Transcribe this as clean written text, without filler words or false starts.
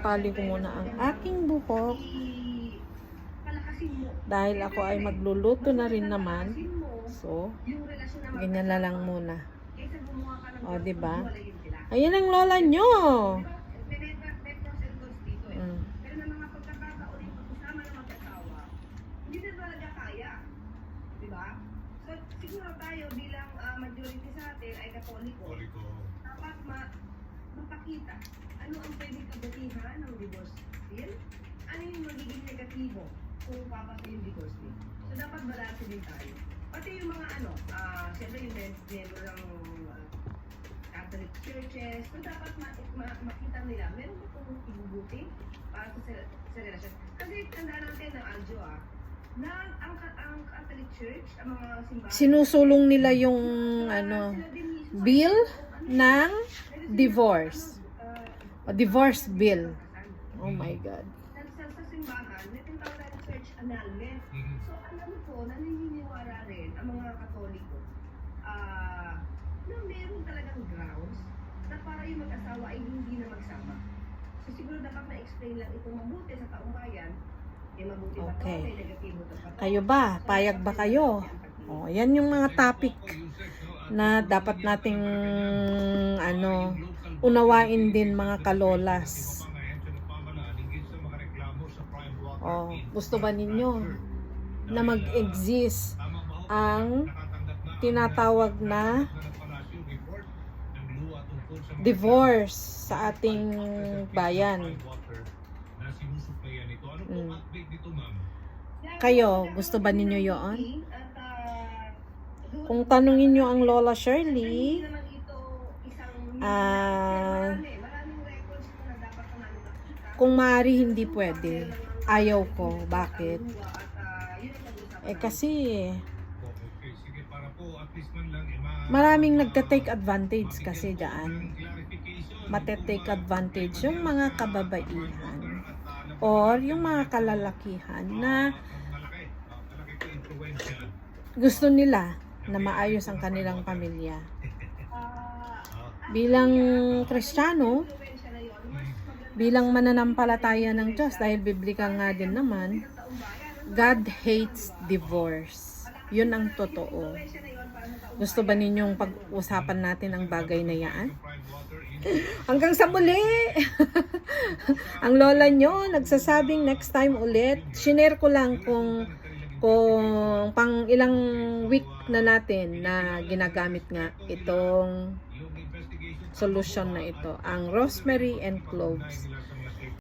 Pali ko muna ang aking buhok dahil ako ay magluluto na rin naman. So, ganyan na lang muna. O, diba? Ayan ang lola nyo. Siguro tayo bilang majority sa atin ay Katoliko. Dapat mapakita ano ang pwedeng kabutihan ng divorce bill, ano yung magiging negatibo kung papasa yung divorce bill. So dapat balanse din tayo. Pati yung mga siyempre yung member ng Catholic churches, so dapat makita nila meron ba itong ibubuti para sa relasyon. Kasi tandaan natin ng Aljo na ang Catholic Church, ang mga simbahan, sinusulong nila yung bill ng divorce. O divorce bill. Oh my God. Sa simbahan, may tinatawag na church annulment. So alam ko, naniniwala rin ang mga Katoliko na meron talagang grounds na para yung mag-asawa ay hindi na magsama. So siguro dapat na-explain lang ito mabuti sa taong bayan. Okay. Kayo ba? Payag ba kayo? O, yan yung mga topic na dapat nating unawain din mga kalolas. O, gusto ba ninyo na mag-exist ang tinatawag na divorce sa ating bayan? Kayo, gusto ba ninyo yon? Kung tanungin nyo ang Lola Shirley, kung maaari hindi pwede. Ayaw ko. Bakit? Kasi maraming nagta-take advantage kasi dyan. Mate-take advantage yung mga kababaihan or yung mga kalalakihan na gusto nila na maayos ang kanilang pamilya. Bilang Kristiyano, bilang mananampalataya ng Diyos, dahil biblikal nga din naman, God hates divorce. Yun ang totoo. Gusto ba ninyong pag-usapan natin ang bagay na yan? Hanggang sa muli! Ang lola nyo nagsasabing next time ulit. Shinare ko lang kung pang ilang week na natin na ginagamit nga itong solution na ito, ang rosemary and cloves.